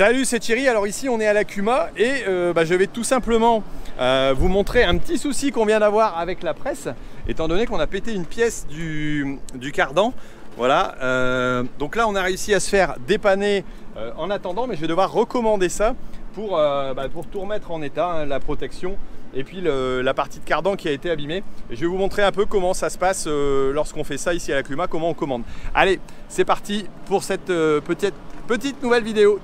Salut, c'est Thierry. Alors ici on est à l'Akuma et je vais tout simplement vous montrer un petit souci qu'on vient d'avoir avec la presse, étant donné qu'on a pété une pièce du cardan. Voilà, donc là on a réussi à se faire dépanner en attendant, mais je vais devoir recommander ça pour tout remettre en état, hein, la protection et puis la partie de cardan qui a été abîmée. Et je vais vous montrer un peu comment ça se passe lorsqu'on fait ça ici à l'Akuma, comment on commande. Allez, c'est parti pour cette petite nouvelle vidéo.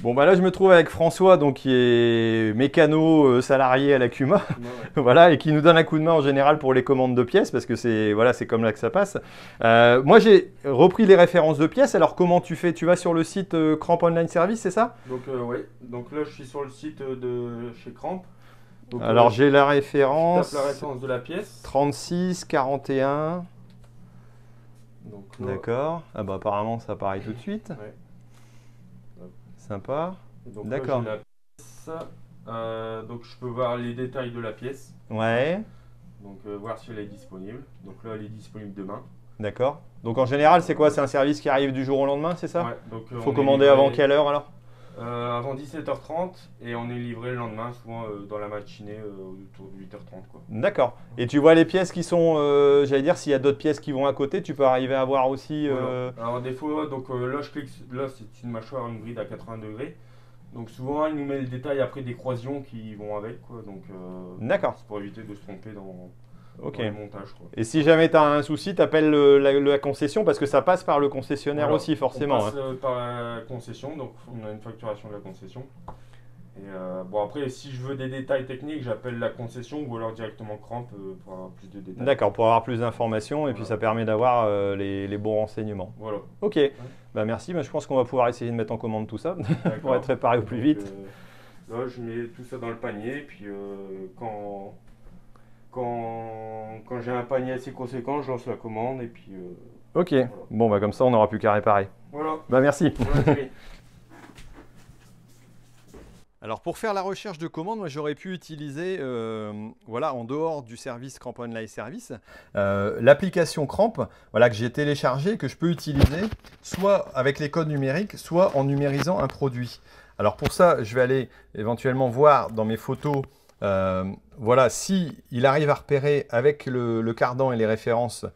Bon bah là je me trouve avec François, donc qui est mécano salarié à l'Akuma, ouais. Voilà, et qui nous donne un coup de main en général pour les commandes de pièces, parce que c'est voilà, c'est comme là que ça passe. Moi j'ai repris les références de pièces. Alors comment tu fais? Tu vas sur le site Cramp Online Service, c'est ça? Donc oui, donc là je suis sur le site de chez Cramp. Donc, alors j'ai la référence, tape la référence de la pièce 36 41. D'accord. Ah bah apparemment ça apparaît tout de suite. Ouais. Sympa. D'accord. Donc je peux voir les détails de la pièce. Ouais. Donc voir si elle est disponible. Donc là elle est disponible demain. D'accord. Donc en général c'est quoi? C'est un service qui arrive du jour au lendemain, c'est ça? Ouais. Donc faut commander avant quelle heure alors? Avant 17h30 et on est livré le lendemain, souvent dans la matinée autour de 8h30. D'accord. Et tu vois les pièces qui sont, j'allais dire, s'il y a d'autres pièces qui vont à côté, tu peux arriver à voir aussi. Voilà. Alors des fois, donc là je clique, là c'est une mâchoire, une bride à 80 degrés. Donc souvent il nous met le détail après des croisillons qui vont avec, quoi. Donc d'accord. C'est pour éviter de se tromper dans ok. le montage, quoi. Et si jamais tu as un souci, tu appelles la concession, parce que ça passe par le concessionnaire voilà. aussi forcément. On passe par la concession, donc on a une facturation de la concession. Et bon après, si je veux des détails techniques, j'appelle la concession ou alors directement Cramp pour avoir plus de détails. D'accord, pour avoir plus d'informations et puis ça permet d'avoir les bons renseignements. Voilà. Ok, ouais. Bah merci, je pense qu'on va pouvoir essayer de mettre en commande tout ça pour être préparé au plus vite. Là je mets tout ça dans le panier, puis quand j'ai un panier assez conséquent, je lance la commande et puis... ok, voilà. Bon bah comme ça on n'aura plus qu'à réparer. Voilà. Bah merci. Ouais, alors pour faire la recherche de commande, moi j'aurais pu utiliser, voilà, en dehors du service Cramp Online Service, l'application Cramp, voilà, que j'ai téléchargée, que je peux utiliser soit avec les codes numériques, soit en numérisant un produit. Alors pour ça, je vais aller éventuellement voir dans mes photos, voilà, si il arrive à repérer avec le cardan et les références,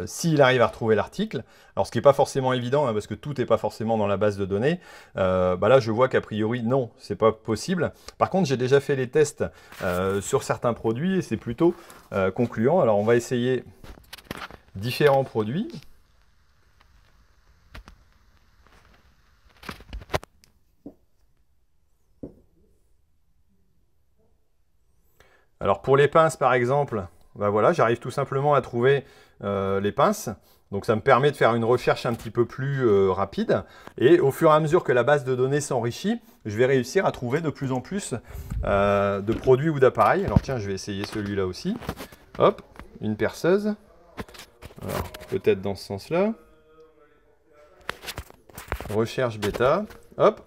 s'il arrive à retrouver l'article. Alors ce qui n'est pas forcément évident, hein, parce que tout n'est pas forcément dans la base de données. Là je vois qu'a priori non, c'est pas possible. Par contre j'ai déjà fait les tests sur certains produits et c'est plutôt concluant. Alors on va essayer différents produits. Alors pour les pinces par exemple, ben voilà, j'arrive tout simplement à trouver les pinces. Donc ça me permet de faire une recherche un petit peu plus rapide. Et au fur et à mesure que la base de données s'enrichit, je vais réussir à trouver de plus en plus de produits ou d'appareils. Alors tiens, je vais essayer celui-là aussi. Hop, une perceuse. Peut-être dans ce sens-là. Recherche bêta. Hop.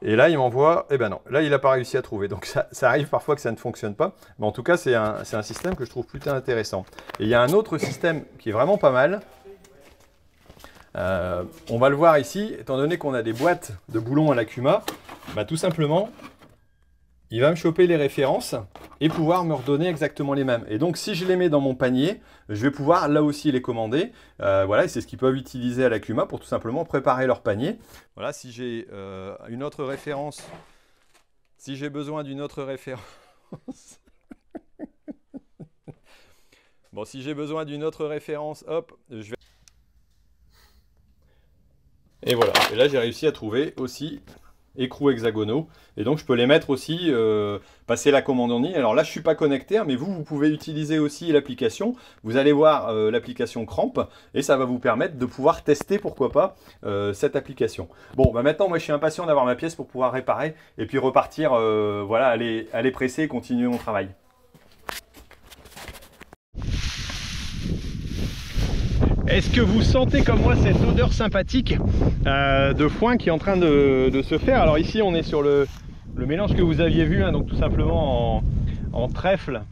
Et là, il m'envoie, eh ben non, là, il n'a pas réussi à trouver. Donc, ça arrive parfois que ça ne fonctionne pas. Mais en tout cas, c'est un système que je trouve plutôt intéressant. Et il y a un autre système qui est vraiment pas mal. On va le voir ici. Étant donné qu'on a des boîtes de boulons à l'Akuma, bah, tout simplement, il va me choper les références et pouvoir me redonner exactement les mêmes. Et donc, si je les mets dans mon panier, je vais pouvoir là aussi les commander. Voilà, c'est ce qu'ils peuvent utiliser à l'Akuma pour tout simplement préparer leur panier. Voilà, si j'ai une autre référence, si j'ai besoin d'une autre référence, bon, si j'ai besoin d'une autre référence, hop, je vais... Et voilà, et là j'ai réussi à trouver aussi écrous hexagonaux, et donc je peux les mettre aussi, passer la commande en ligne. Alors là je suis pas connecté, hein, mais vous pouvez utiliser aussi l'application. Vous allez voir l'application Cramp et ça va vous permettre de pouvoir tester, pourquoi pas, cette application. Bon, bah maintenant moi je suis impatient d'avoir ma pièce pour pouvoir réparer et puis repartir, voilà, aller presser et continuer mon travail. Est-ce que vous sentez comme moi cette odeur sympathique de foin qui est en train de se faire? Alors ici on est sur le mélange que vous aviez vu, hein, donc tout simplement en trèfle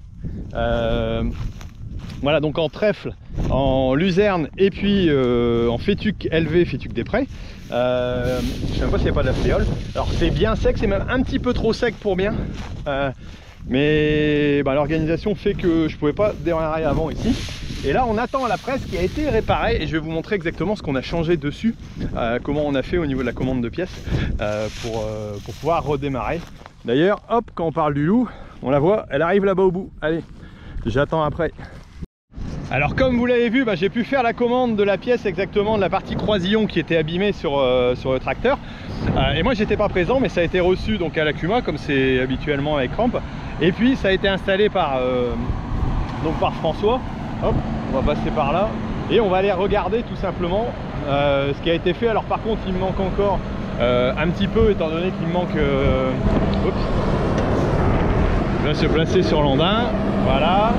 Voilà, donc en trèfle, en luzerne et puis en fétuque élevé, fétuque des prés. Je sais même pas s'il n'y a pas de la fléole. Alors c'est bien sec, c'est même un petit peu trop sec pour bien. Mais bah, l'organisation fait que je pouvais pas démarrer avant ici. Et là on attend la presse qui a été réparée et je vais vous montrer exactement ce qu'on a changé dessus, comment on a fait au niveau de la commande de pièces pour pouvoir redémarrer. D'ailleurs hop, quand on parle du loup, on la voit, elle arrive là-bas au bout. Allez, j'attends après. Alors comme vous l'avez vu, bah, j'ai pu faire la commande de la pièce exactement de la partie croisillon qui était abîmée sur le tracteur. Et moi j'étais pas présent, mais ça a été reçu donc à l'Akuma comme c'est habituellement avec Cramp. Et puis ça a été installé par François. Hop, on va passer par là et on va aller regarder tout simplement ce qui a été fait. Alors par contre il me manque encore un petit peu étant donné qu'il me manque... Oups. Je vais se placer sur l'andin, voilà.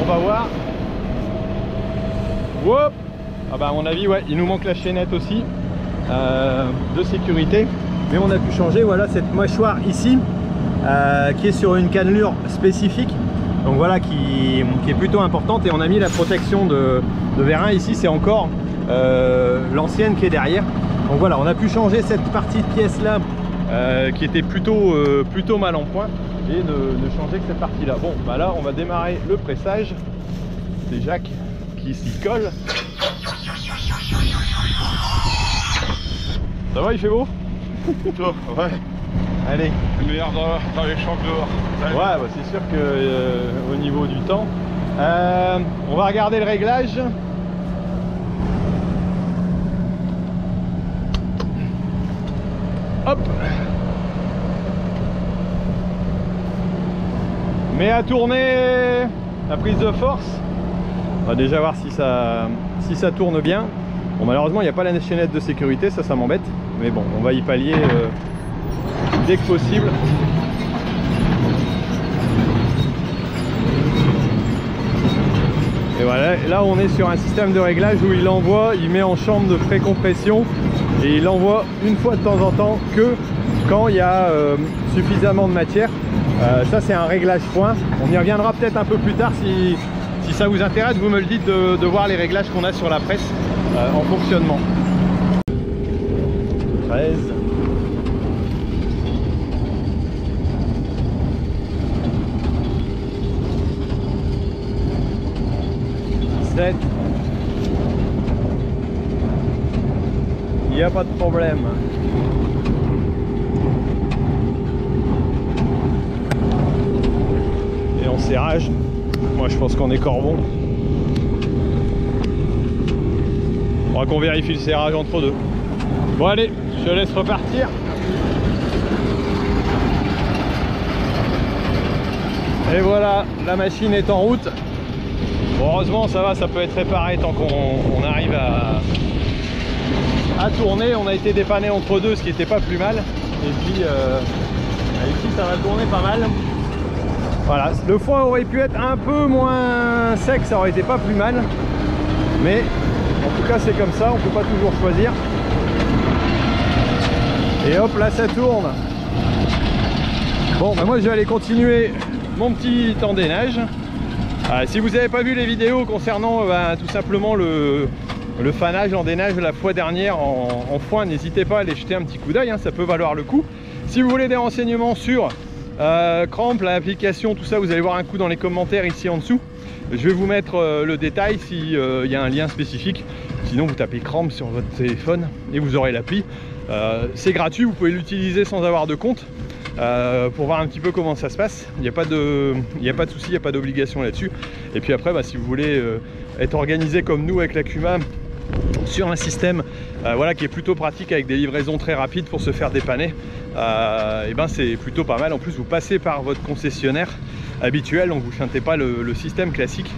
On va voir. Whoop. Ah bah à mon avis ouais, il nous manque la chaînette aussi de sécurité. Mais on a pu changer, voilà, cette mâchoire ici qui est sur une cannelure spécifique. Donc voilà, qui est plutôt importante. Et on a mis la protection de vérin ici, c'est encore l'ancienne qui est derrière. Donc voilà, on a pu changer cette partie de pièce là qui était plutôt mal en point et ne changer que cette partie là. Bon bah là on va démarrer le pressage. C'est Jacques qui s'y colle. Ça va, il fait beau? Ouais. Allez. Une meilleure dans les champs dehors. Ouais, bah c'est sûr que au niveau du temps, on va regarder le réglage. Hop. Mais à tourner la prise de force. On va déjà voir si ça tourne bien. Bon, malheureusement il n'y a pas la chaînette de sécurité, ça m'embête. Mais bon, on va y pallier dès que possible. Et voilà, là on est sur un système de réglage où il envoie, il met en chambre de précompression et il envoie une fois de temps en temps que quand il y a suffisamment de matière. Ça c'est un réglage point. On y reviendra peut-être un peu plus tard si ça vous intéresse, vous me le dites de voir les réglages qu'on a sur la presse en fonctionnement. 13. 17. Il n'y a pas de problème. Et en serrage, moi je pense qu'on est corbon. On va qu'on vérifie le serrage entre deux. Bon allez, je te laisse repartir. Et voilà, la machine est en route. Bon, heureusement ça va, ça peut être réparé tant qu'on arrive à tourner. On a été dépanné entre deux, ce qui n'était pas plus mal. Et puis ici ça va tourner pas mal. Voilà, le foin aurait pu être un peu moins sec, ça aurait été pas plus mal. Mais en tout cas c'est comme ça, on peut pas toujours choisir. Et hop, là ça tourne. Bon bah moi je vais aller continuer mon petit endainage. Si vous n'avez pas vu les vidéos concernant tout simplement le fanage, l'endainage la fois dernière en foin, n'hésitez pas à aller jeter un petit coup d'œil, hein, ça peut valoir le coup. Si vous voulez des renseignements sur Cramp, l'application, tout ça, vous allez voir un coup dans les commentaires ici en dessous. Je vais vous mettre le détail s'il y a un lien spécifique. Sinon vous tapez Cramp sur votre téléphone et vous aurez l'appli. C'est gratuit, vous pouvez l'utiliser sans avoir de compte. Pour voir un petit peu comment ça se passe. Il n'y a pas de souci, il n'y a pas d'obligation là-dessus. Et puis après, si vous voulez être organisé comme nous avec l'Akuma sur un système voilà, qui est plutôt pratique avec des livraisons très rapides pour se faire dépanner, et ben c'est plutôt pas mal. En plus, vous passez par votre concessionnaire habituel, donc vous ne chantez pas le système classique,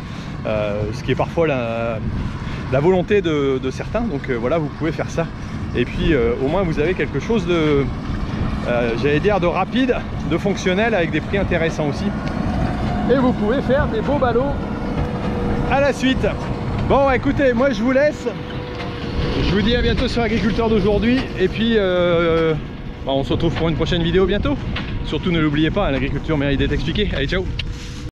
ce qui est parfois la volonté de certains. Donc voilà, vous pouvez faire ça. Et puis au moins vous avez quelque chose de j'allais dire de rapide, de fonctionnel, avec des prix intéressants aussi. Et vous pouvez faire des beaux ballots à la suite. Bon écoutez, moi je vous laisse. Je vous dis à bientôt sur Agriculteur d'aujourd'hui. Et puis on se retrouve pour une prochaine vidéo bientôt. surtout ne l'oubliez pas, l'agriculture mérite d'être expliquée. Allez, ciao!